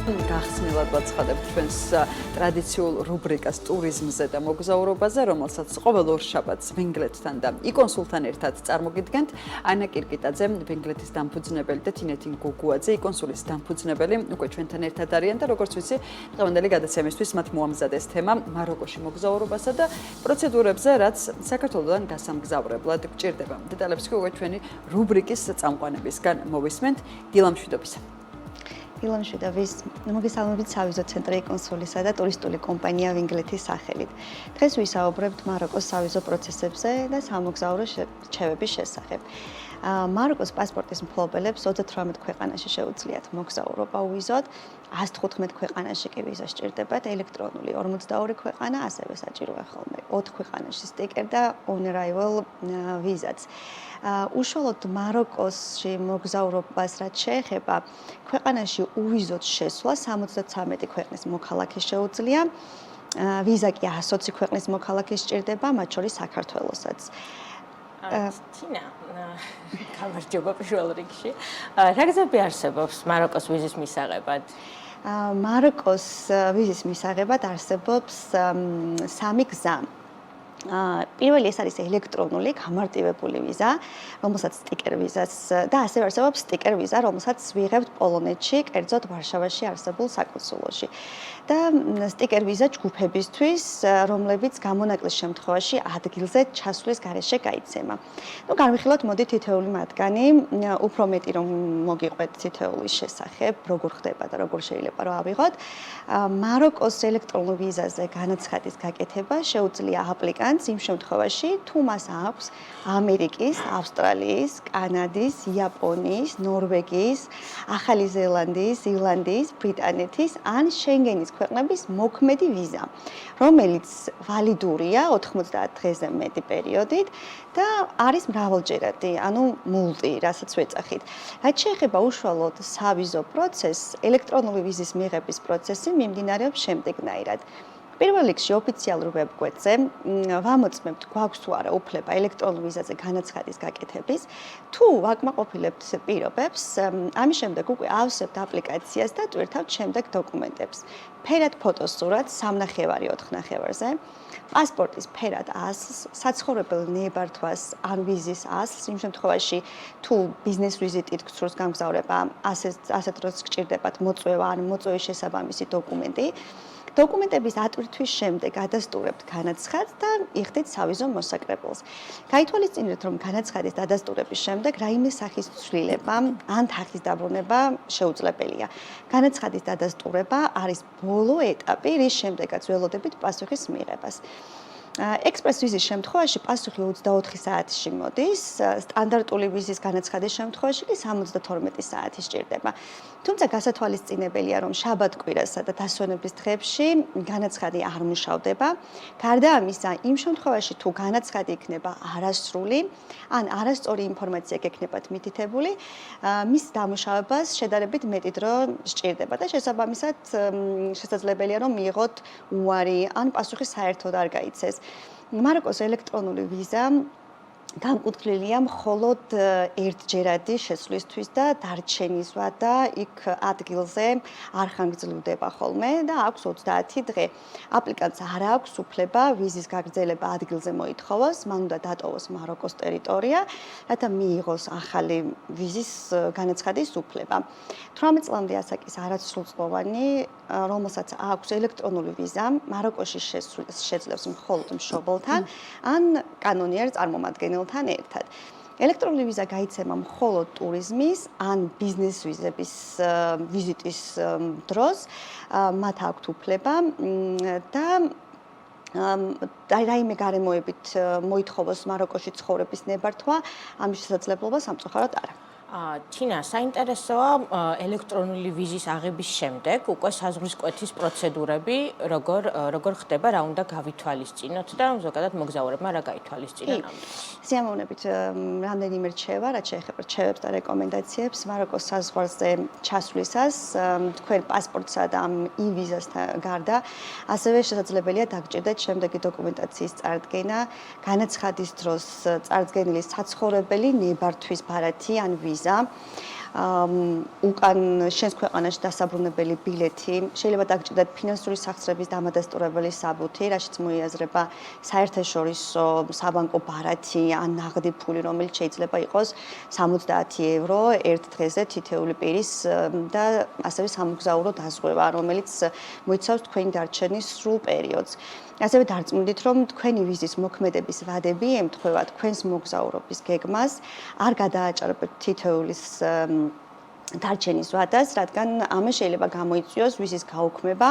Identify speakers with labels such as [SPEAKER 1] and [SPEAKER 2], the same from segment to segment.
[SPEAKER 1] გახსნილად ვაცხადებთ ჩვენს ტრადიციულ რუბრიკას ტურიზმზე და მოგზაურობაზე, რომელსაც ყოველ ორშაბათს ვინგლეთთან და იკონსულთან ერთად წარმოგიდგენთ. ანა კირკიტაძე, ვინგლეთის დამფუძნებელი და თინეთინ გოგუაძე, იკონსულის დამფუძნებელი, უკვე ჩვენთან ერთად არიან და როგორც ვიცი, დღევანდელი გადაცემისთვის მათ მოამზადეს თემა მაროკოში მოგზაურობასა და პროცედურებზე, რაც საქართველოსთან გასამგზავრებლად გჭირდება. დეტალებს კი უკვე ჩვენი რუბრიკის წამყვანებისგან მოვისმენთ. დილა მშვიდობისა.
[SPEAKER 2] დილა მშვიდობის. მოგესალმებით სავიზო ცენტრი იკონსულისა და ტურისტული კომპანია ვინგლეთის სახელით. დღეს ვისაუბრებთ მაროკოს სავიზო პროცესებზე და სამოგზაურო რჩევების შესახებ. მაროკოს პასპორტის მფლობელებს 38 ქვეყანაში შეუძლიათ მოგზაურობა უვიზოთ, 115 ქვეყანაში კი ვიზა სჭირდებათ ელექტრონული, 42 ქვეყანა ასევე საჭიროა ხოლმე, 4 ქვეყანაში სტიკერ და on-arrival ვიზაც. უშუალოდ მაროკოსში მოგზაურობას რაც შეეხება, ქვეყანაში უვიზოთ შესვლა 73 ქვეყნის მოქალაქეს შეუძლია. ვიზა კი 120 ქვეყნის მოქალაქეს სჭირდება, მათ შორის საქართველოსაც.
[SPEAKER 3] თინა, გამარჯობა პირველ რიგში. რა გზები არსებობს მაროკოს ვიზის მისაღებად?
[SPEAKER 2] მაროკოს ვიზის მისაღებად არსებობს 3 გზა. პირველი ეს არის ელექტრონული გამარტივებული ვიზა, რომელსაც სტიკერ ვიზას და ასევე არსებობს სტიკერ ვიზა, რომელსაც ვიღებთ პოლონეთში, კერძოდ ვარშავაში არსებულ საკონსულოში. და სტიკერ ვიზა ჯგუფებისთვის, რომლებიც გამონაკლის შემთხვევაში ადგილზე ჩასვლის გარეშე გაიცემა. განვიხილოთ, მოდი თითოეული მათგანი, უფრო მეტი რომ მოგიყვეთ თითოეულის შესახებ, როგორ ხდება და როგორ შეიძლება რომ ავიღოთ. მაროკოს ელექტრონულ ვიზაზე განაცხადის გაკეთება შეუძლია აპლიკანტს იმ შემთხვევაში, თუ მას აქვს ამერიკის, ავსტრალიის, კანადის, იაპონიის, ნორვეგიის, ახალი ზელანდიის, ირლანდიის, ბრიტანეთის ან შენგენის ქვეყნების მოქმედი ვიზა, რომელიც ვალიდურია 90 დღეზე მეტი პერიოდით და არის მრავალჯერადი, ანუ მულტი, რასაც ვეძახით. რაც შეეხება უშუალოდ სავიზო პროცესს, ელექტრონული ვიზის მიღების პროცესი მიმდინარეობს შემდეგნაირად. პირველ რიგში ოფიციალურ ვებგვერდზე ვამოწმებთ, გვაქვს თუ არა უფლება ელექტრონულ ვიზაზე განაცხადის გაკეთების. თუ ვაკმაყოფილებთ პირობებს, ამის შემდეგ უკვე ავსებთ აპლიკაციას და ტვირთავთ შემდეგ დოკუმენტებს. ფერად ფოტოსურათს 3.5 4.5-ზე, პასპორტის ფერად ასლს, საცხოვრებელ ნებართვას ან ვიზის ასლს, იმ შემთხვევაში თუ ბიზნეს ვიზიტით გსურს გამგზავრება, ასეთ დროს გჭირდებათ მოწვევა ან მოწვევის შესაბამისი დოკუმენტი. დოკუმენტების ატვირთვის შემდეგ ადასტურებთ განაცხადს და იხდით სავიზო მოსაკრებელს. გაითვალისწინეთ, რომ განაცხადის დადასტურების შემდეგ რაიმე სახის ცვლილება ან თანხის დაბრუნება შეუძლებელია. განაცხადის დადასტურება არის ბოლო ეტაპი, რის შემდეგაც ველოდებით პასუხის მიღებას. ექსპრეს ვიზის შემთხვევაში პასუხი 24 საათში მოდის, სტანდარტული ვიზის განაცხადის შემთხვევაში კი 72 საათი სჭირდება. თუმცა გასათვალისწინებელია, რომ შაბათ-კვირასა და დასვენების დღეებში განაცხადი არ მუშავდება. გარდა ამისა, იმ შემთხვევაში თუ განაცხადი იქნება არასრული ან არასწორი ინფორმაცია გექნებათ მითითებული, მის დამუშავებას შედარებით მეტი დრო სჭირდება და შესაბამისად შესაძლებელია, რომ მიიღოთ უარი ან პასუხი საერთოდ არ გაიცეს. მაროკოს ელექტრონული ვიზა განკუთვნილია მხოლოდ ერთჯერადი შესვლისთვის და დარჩენისვა და იქ ადგილზე არ ხანგრძლივდება ხოლმე და აქვს 30 დღე. აპლიკანტს არ აქვს უფლება ვიზის გაგრძელება ადგილზე მოითხოვოს, მან უნდა დატოვოს მაროკოს ტერიტორია, რათა მიიღოს ახალი ვიზის განაცხადის უფლება. 18 წლამდე ასაკის არასრულწლოვანი, რომელსაც აქვს ელექტრონული ვიზა, მაროკოში შესვლას შეძლებს მხოლოდ მშობელთან ან კანონიერ წარმომადგენელთან ერთად. ელექტრონული ვიზა გაიცემა მხოლოდ ტურიზმის ან ბიზნეს ვიზების ვიზიტის დროს, მათ აქვთ უფლება და რაიმე გარემოებით მოითხოვოს მაროკოში ცხოვრების ნებართვა, ამის შესაძლებლობა სამწუხაროდ არა.
[SPEAKER 3] თინა, საინტერესოა ელექტრონული ვიზის აღების შემდეგ უკვე საზღვრისკვეთის პროცედურები როგორ ხდება, რა უნდა გავითვალისწინოთ და ზოგადად მოგზაურებმა რა გაითვალისწინონ ამ დროს.
[SPEAKER 2] სიამოვნებით, რამდენიმე რჩევა, რაც შეეხება რჩევებს და რეკომენდაციებს მაროკოს საზღვარზე ჩასვლისას, თქვენ პასპორტსა და ი-ვიზასთან გარდა, ასევე შესაძლებელია დაგჭირდეთ შემდეგი დოკუმენტაციის წარდგენა, განაცხადის დროს წარდგენილი საცხოვრებელი ნებართვის ბარათი ან ვიზა. უკან შენს ქვეყანაში დასაბრუნებელი ბილეთი, შეიძლება დაგჭირდეთ ფინანსური სახსრების დამადასტურებელი საბუთი, რაშიც მოიაზრება საერთაშორისო საბანკო ბარათი ან ნაღდი ფული, რომელიც შეიძლება იყოს 70 евро ერთ დღეზე თითეული პირის და ასევე სამოგზაურო დაზღვევა, რომელიც მოიცავს თქვენი დარჩენის სრულ პერიოდს. ასევე დარწმუნდით, რომ თქვენი ვიზის მოქმედების ვადები ემთხვევა თქვენს მოგზაურობის გეგმას, არ გადააჭარბებთ თითოეულის დარჩენის ვადას, რადგან ამას შეიძლება გამოიწვიოს ვიზის გაუქმება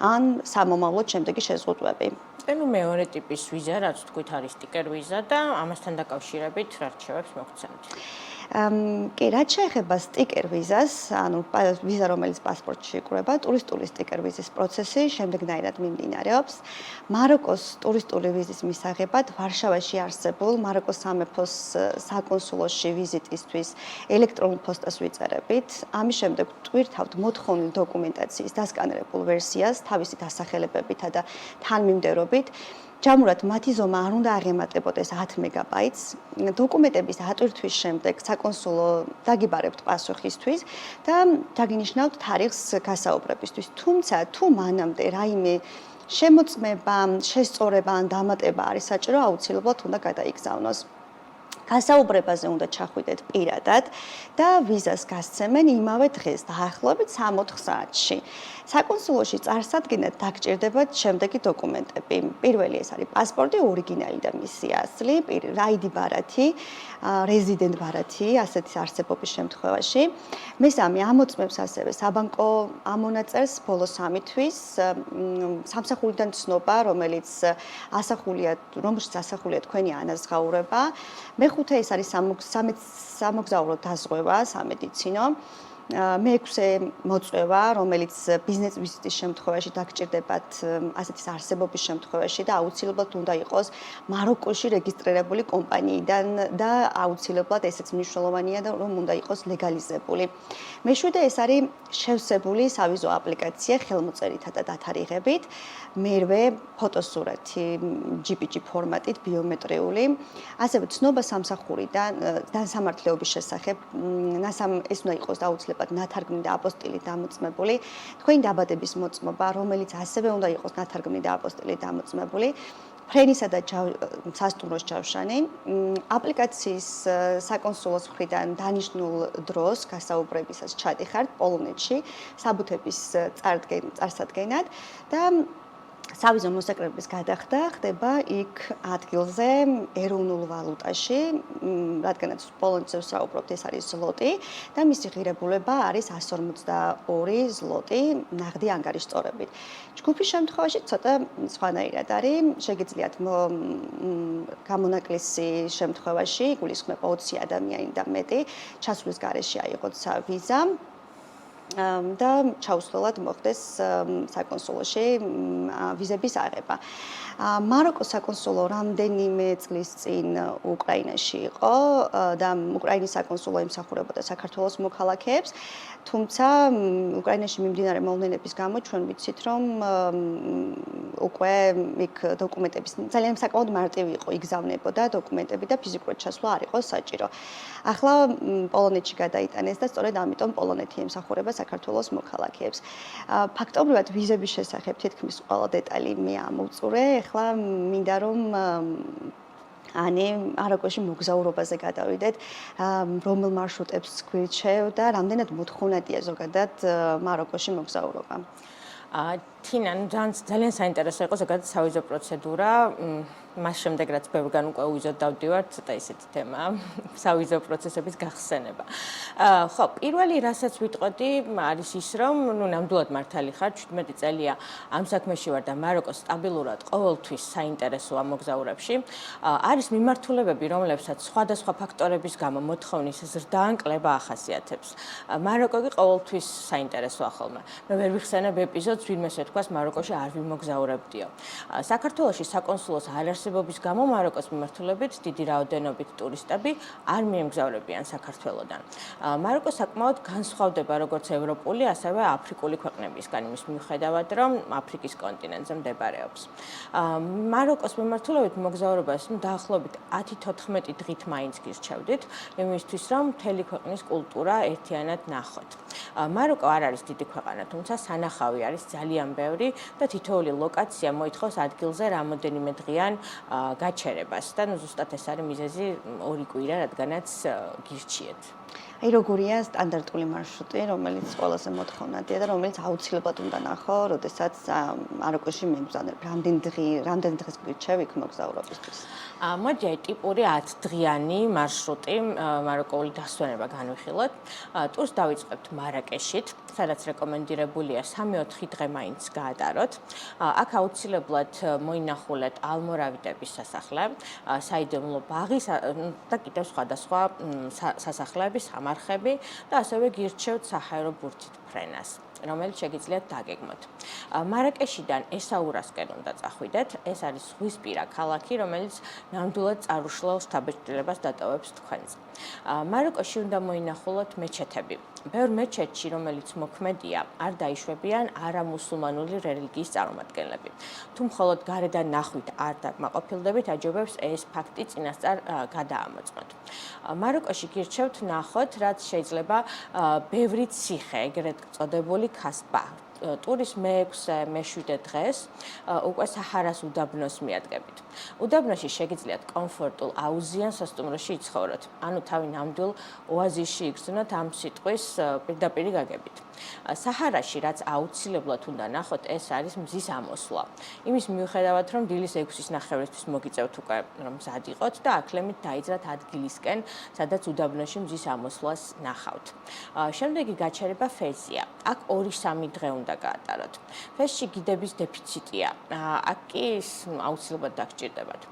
[SPEAKER 2] ან სამომავლოდ შემდეგი შეზღუდვები.
[SPEAKER 3] ანუ მეორე ტიპის ვიზა, რაც თქვით არის სტიკერ ვიზა და ამასთან დაკავშირებით რა რჩევებს მოგცემთ?
[SPEAKER 2] კი, რაც შეეხება სტიკერ ვიზას, ანუ ვიზა, რომელიც პასპორტში იკვრება, ტურისტული სტიკერ ვიზის პროცესი შემდეგნაირად მიმდინარეობს. მაროკოს ტურისტული ვიზის მისაღებად ვარშავაში არსებულ მაროკოს სამეფოს საკონსულოში ვიზიტისთვის ელექტრონულ პოსტას ვიწერებით. ამის შემდეგ ვტვირთავთ მოთხოვნილ დოკუმენტაციის დასკანერებულ ვერსიას თავისი დასახელებებითა და თანმიმდევრობით. ჯამურად მათი ზომა არ უნდა აღემატებოდეს 10 მეგაბაიტს. დოკუმენტების ატვირთვის შემდეგ საკონსულო დაგიბარებთ პასუხისთვის და დაგინიშნავთ თარიღს გასაუბრებისთვის. თუმცა თუ მანამდე რაიმე შემოწმება, შესწორება ან დამატება არის საჭირო, აუცილებლად უნდა გადაიგზავნოს. გასაუბრებაზე უნდა ჩახვიდეთ პირადად და ვიზას გასცემენ იმავე დღეს, დაახლოებით 3-4 საათში. საკონსულოში წარსადგენად დაგჭირდებათ შემდეგი დოკუმენტები. პირველი ეს არის პასპორტი, ორიგინალი და მისი ასლი, რაიდი ბარათი, რეზიდენტ ბარათი, ასეთი არსებობის შემთხვევაში. მესამე ამოწმებს ასევე საბანკო ამონაწერს ბოლო 3 თვის, სამსახურიდან ცნობა, რომელიც რომელშიც ასახულია თქვენი ანაზღაურება. მეხუთე ეს არის სამოგზაურო დაზღვევა, სამედიცინო. მეექვსე მოწვევა, რომელიც ბიზნეს ვიზიტის შემთხვევაში დაგჭირდებათ ასეთის არსებობის შემთხვევაში და აუცილებლად უნდა იყოს მაროკოში რეგისტრირებული კომპანიიდან და აუცილებლად ესეც მნიშვნელოვანია და რომ უნდა იყოს ლეგალიზებული. მეშვიდე ეს არის შევსებული სავიზო აპლიკაცია ხელმოწერითა და დათარიღებით. მერვე ფოტოსურათი JPG ფორმატით ბიომეტრიული. ასევე ცნობა სამსახურიდან დასამართლეობის შესახებ. ეს უნდა იყოს აუცილებლად ნათარგმნი და აპოსტილით დამოწმებული. თქვენი დაბადების მოწმობა, რომელიც ასევე უნდა იყოს ნათარგმნი და აპოსტილით დამოწმებული. ფრენისა და სასტუმროს ჯავშანი. აპლიკაციის საკონსულოს მხრიდან დანიშნულ დროს გასაუბრებისას ჩადიხართ პოლონეთში საბუთების წარსადგენად და სავიზო მოსაკრების გადახდა ხდება იქ ადგილზე ეროვნულ ვალუტაში, რადგანაც პოლონეთზე ვსაუბრობთ, ეს არის ზლოტი და მისი ღირებულება არის 152 ზლოტი ნაღდი ანგარიშწორებით. ჯგუფის შემთხვევაში ცოტა სხვანაირად არის, შეგიძლიათ გამონაკლისი შემთხვევაში, იგულისხმება 20 ადამიანი და მეტი, ჩასვლის გარეშე აიღოთ ვიზა. და ჩაუსვლელად მოხდეს საკონსულოში ვიზების აღება. მაროკოს საკონსულო რამდენიმე წლის წინ უკრაინაში იყო და უკრაინის საკონსულო ემსახურებოდა საქართველოს მოქალაქეებს, თუმცა უკრაინაში მიმდინარე მოვლენების გამო ჩვენ ვიცით, რომ უკვე იქ დოკუმენტების ძალიან საკმაოდ მარტივი იყო იგზავნებოდა დოკუმენტები და ფიზიკურად ჩასვლა არ იყო საჭირო. ახლა პოლონეთში გადაიტანეს და სწორედ ამიტომ პოლონეთი ემსახურება საქართველოს მოქალაქეებს. ფაქტობრივად ვიზების შესახებ თითქმის ყველა დეტალი მე ამოვწურე. ახლა მინდა რომ მაროკოში მოგზაურობაზე გადავიდეთ, რომელ მარშრუტებს გვირჩევ და რამდენად მოთხოვნადია ზოგადად მაროკოში მოგზაურობა.
[SPEAKER 3] თინა, ძალიან საინტერესო იყო ზოგადად სავიზო პროცედურა. მას შემდეგ რაც ბევრგან უკვე უვიზოდ დავდივართ, ცოტა ისეთი თემაა, სავიზო პროცესების გახსენება. ხო, პირველი რასაც ვიტყოდი, არის ის, რომ ნამდვილად მართალი ხარ, 17 წელია ამ საქმეში ვარ და მაროკო სტაბილურად ყოველთვის საინტერესოა მოგზაურებში. არის მიმართულებები, რომლებსაც სხვადასხვა ფაქტორების გამო მოთხოვნის ზრდა ან კლება ახასიათებს. მაროკო კი ყოველთვის საინტერესოა ხოლმე. მე ვერ ვიხსენებ ეპიზოდს, ვინმეს ეთქვას მაროკოში არ ვიმოგზაურებდიო. საქართველოში საკონსულოს არ არსებობის გამო მაროკოს მიმართულებით დიდი რაოდენობით ტურისტები არ მიემგზავრებიან საქართველოდან. მაროკო საკმაოდ განსხვავდება როგორც ევროპული, ასევე აფრიკული ქვეყნებისგან იმის მიუხედავად, რომ აფრიკის კონტინენტზე მდებარეობს. მაროკოს მიმართულებით მოგზაურობას დაახლოებით 10-14 დღით მაინც გირჩევდით, იმისთვის რომ მთელი ქვეყნის კულტურა ერთიანად ნახოთ. მაროკო არ არის დიდი ქვეყანა, თუმცა სანახავი არის ძალიან ბევრი და თითოეული ლოკაცია მოითხოვს ადგილზე რამოდენიმე დღიან გაჩერებას და ზუსტად ეს არის მიზეზი 2 კვირა, რადგანაც გირჩიეთ.
[SPEAKER 2] აი როგორია სტანდარტული მარშრუტი, რომელიც ყველაზე მოთხოვნადია და რომელიც აუცილებლად უნდა ნახო, როდესაც მაროკოში მეგზავნებ. რამდენი დღის გირჩევ იქ მოგზაურობისთვის?
[SPEAKER 3] მოდი აი ტიპური 10 დღიანი მარშრუტი მაროკული დასვენება განვიხილოთ. ტურს დავიწყებთ მარაკეშით, სადაც რეკომენდირებულია 3-4 დღე მაინც გაატაროთ. აქ აუცილებლად მოინახულეთ ალმორავიდების სასახლე, საიდუმლო ბაღი და კიდევ სხვადასხვა სასახლეების სამარხები და ასევე გირჩევთ საჰაერო ბურთით ფრენას, რომელიც შეგიძლიათ დაგეგმოთ. მარაკეშიდან ესაურასკენ უნდა წახვიდეთ. ეს არის ზღვისპირა ქალაქი, რომელიც ნამდვილად წარუშლელ შთაბეჭდილებას დატოვებს თქვენს. მაროკოში უნდა მოინახულოთ მეჩეთები. ბევრ მეჩეთში, რომელიც მოქმედია, არ დაიშვებიან არამუსულმანური რელიგიის წარმომადგენლები. თუ მხოლოდ გარედან ნახვით არ დაკმაყოფილდებით, აჯობებს ეს ფაქტი წინასწარ გადაამოწმოთ. მაროკოში გირჩევთ ნახოთ, რაც შეიძლება ბევრი ციხე, ეგრეთ წოდებული ქასპა. ტურის მე-6-მე-7 დღეს უკვე საჰარას უდაბნოს მიადგებით. უდაბნოში შეგიძლიათ კომფორტულ აუზიან სასტუმროში იცხოვროთ, ანუ თავი ნამდვილ ოაზისში იგრძნოთ ამ სიტყვის პირდაპირი გაგებით. საჰარაში, რაც აუცილებლად უნდა ნახოთ, ეს არის მზის ამოსვლა. იმის მიუხედავად, რომ დილის 6-ის ნახევრისთვის მოგიწევთ უკვე რომ მზად იყოთ და აკლემით დაიძრათ ადგილისკენ, სადაც უდაბნოში მზის ამოსვლას ნახავთ. შემდეგი გაჩერება ფეზია. აქ 2-3 დღე უნდა გაატაროთ. ფესში გიდების დეფიციტია. აქ კი აუცილებლად დაგჭირდებათ.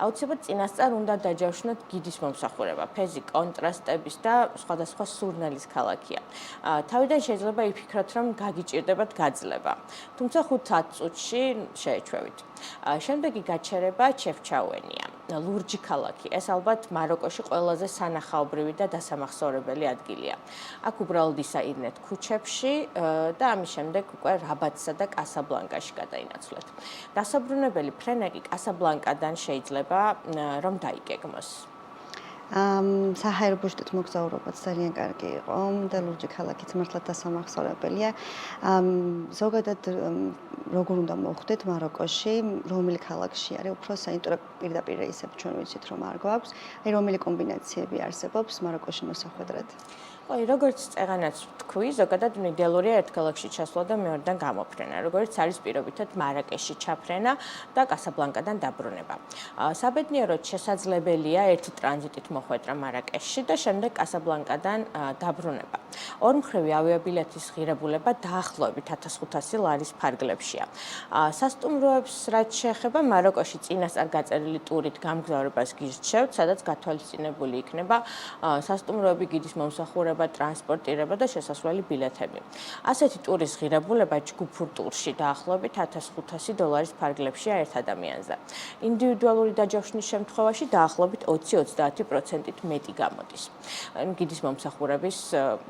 [SPEAKER 3] აუცილებლად წინასწარ უნდა დაჯავშნოთ გიდის მომსახურება. ფეზი კონტრასტების და სხვადასხვა სურნელის ქალაქია. თავიდან შეიძლება იფიქროთ, რომ გაგიჭირდებათ გაძლება. თუმცა 5-10 წუთში შეეჩვევით. შემდეგი გაჩერება ჩეფჩაუენია. ლურჯი ქალაქი. ეს ალბათ მაროკოში ყველაზე სანახაობრივი და დასამახსოვრებელი ადგილია. აქ უბრალოდ ისაირნეთ ქუჩებში და ამის შემდეგ უკვე რაბატსა და კასაბლანკაში გადაინაცვლეთ. დასაბრუნებელი ფრენა კი კასაბლანკადან შეიძლება რომ დაიგეგმოს.
[SPEAKER 2] საჰაერო ბურთით მოგზაურობაც ძალიან კარგი იყო და ლურჯი ქალაქიც მართლაც დასამახსოვრებელია. ზოგადად როგორ უნდა მოხვდეთ მაროკოში, რომელი ქალაქში არის უფრო საინტერესო პირდაპირ რეისები ჩვენ ვიცით რომ არ გვაქვს. აი რომელი კომბინაციები არსებობს მაროკოში მოსახვედრად?
[SPEAKER 3] აი, როგორც წეღანაც თქვი, ზოგადად იდეალურია ერთ ქალაქში ჩასვლა და მეორედან გამოფრენა, როგორც არის პირობითად მარაკეში ჩაფრენა და კასაბლანკადან დაბრუნება. საბედნიეროდ შესაძლებელია ერთი ტრანზიტით მოხვედრა მარაკეში და შემდეგ კასაბლანკადან დაბრუნება. ორმხრივი ავიაბილეთის ღირებულება დაახლოებით 1500 ლარის ფარგლებშია. სასტუმროებს რაც შეეხება, მაროკოში წინასწარ გაწერილი ტურით გამგზავრებას გირჩევთ, სადაც გათვალისწინებული იქნება სასტუმროები, გიდის მომსახურება, ტრანსპორტირება და შესასვლელი ბილეთები. ასეთი ტურის ღირებულება ჯგუფურ ტურში დაახლოებით $1500 ფარგლებშია ერთ ადამიანზე. ინდივიდუალური დაჯავშნის შემთხვევაში დაახლოებით 20-30%-ით მეტი გამოდის. გიდის მომსახურების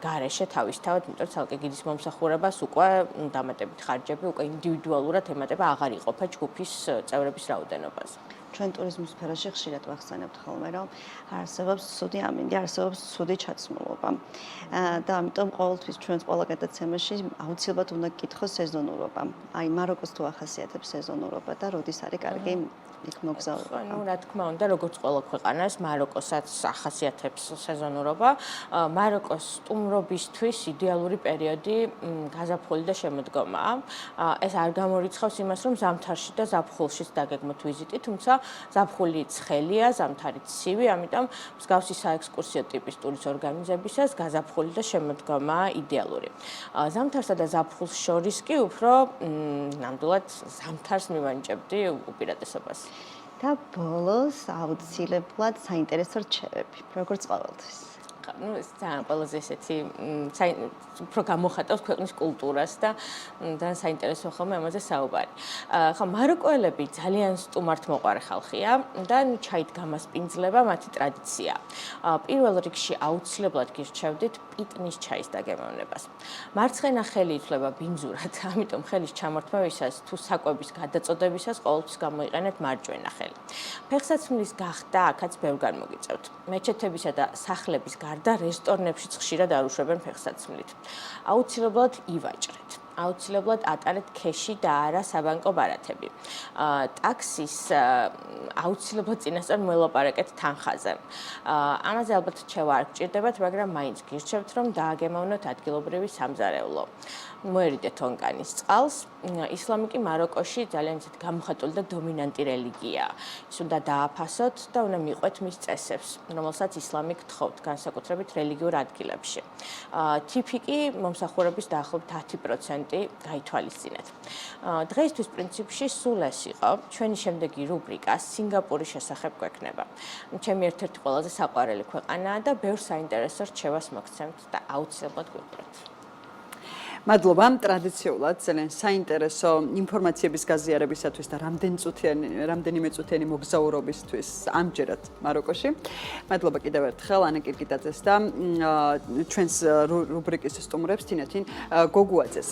[SPEAKER 3] გარეშე თავისთავად, იმიტომ ცალკე გიდის მომსახურებას უკვე დამატებით ხარჯები უკვე ინდივიდუალურად ემატება აღარ იყოფა ჯგუფის წევრების რაოდენობაზე.
[SPEAKER 2] ჩვენ ტურიზმის სფეროში ხშირად ვახსენებთ ხოლმე, რომ არსებობს ცუდი ამინდი, არსებობს ცუდი ჩაცმულობა. და ამიტომ ყოველთვის ჩვენს ყველა გადაცემაში აუცილებლად უნდა გკითხოს სეზონურობა. აი მაროკოს თუ ახასიათებს სეზონურობა და როდის არის კარგი იქ მოგზაურობა?
[SPEAKER 3] ну, რა თქმა უნდა, როგორც ყველა ქვეყანას, მაროკოსაც ახასიათებს სეზონურობა. მაროკოს სტუმრობისთვის იდეალური პერიოდი გაზაფხული და შემოდგომაა. ეს არ გამორიცხავს იმას, რომ ზამთარში და ზაფხულშიც დაგეგმოთ ვიზიტი, თუმცა ზაფხული ცხელია, ზამთარი ცივი, ამიტომ მსგავსი საექსკურსიო ტიპის ტურის ორგანიზებისას გაზაფხული და შემოდგომაა იდეალური. ზამთარსა და ზაფხულს შორის კი უფრო ნამდვილად ზამთარს მივანიჭებდი უპირატესობას.
[SPEAKER 2] და ბოლოს აუცილებლად საინტერესო რჩევები, როგორც ყოველთვის.
[SPEAKER 3] ну ძალიან ყველაზე ესეთი უფრო გამოხატავს ქვეყნის კულტურას და ძალიან საინტერესო ხოლმე ამაზე საუბარი. ხო, მაროკოელები ძალიან სტუმართმოყვარე ხალხია და ჩაით გამასპინძლება მათი ტრადიცია. პირველ რიგში აუცილებლად გირჩევდით პიტნის ჩაის დაგემოვნებას. მარცხენა ხელი ითვლება ბინძურად, ამიტომ ხელის ჩამორთმევისას თუ საკვების გადაწოდებისას ყოველთვის გამოიყენეთ მარჯვენა ხელი. ფეხსაცმლის გახდა აქაც ბევრგან მოგიწევთ. მეჩეთებისა და სახლების გარდა რესტორნებშიც ხშირად არუშვებენ ფეხსაცმლით. აუცილებლად ივაჭრეთ. აუცილებლად ატარეთ ქეში და არა საბანკო ბარათები. ტაქსის აუცილებლად წინასწარ მოელაპარაკეთ თანხაზე. ამაზე ალბათ რჩევა არ გჭირდებათ, მაგრამ მაინც გირჩევთ, რომ დააგემოვნოთ ადგილობრივი სამზარეულო. მოერიდეთ ონკანის წყალს. ისლამი კი მაროკოში ძალიან ისეთ გამოხატული და დომინანტი რელიგიაა. ის უნდა დააფასოთ და უნდა მიყვეთ მის წესებს, რომელსაც ისლამი გთხოვთ, განსაკუთრებით რელიგიურ ადგილებში. თიფიკი მომსახურების დაახლოებით 10% გაითვალისწინეთ. დღეისთვის პრინციპში სულ ეს იყო. ჩვენი შემდეგი რუბრიკა სინგაპურის შესახებ გვექნება. ჩემი ერთ-ერთი ყველაზე საყვარელი ქვეყანაა და ბევრ საინტერესო რჩევას მოგცემთ და აუცილებლად გვიყვართ.
[SPEAKER 1] მადლობა ტრადიციულად ძალიან საინტერესო ინფორმაციების გაზიარებისათვის და რამდენიმე წუთიანი მოგზაურობისთვის ამჯერად მაროკოში. მადლობა კიდევ ერთხელ ანა კირკიტაძეს და ჩვენს რუბრიკის სტუმრებს თინათინ გოგუაძეს.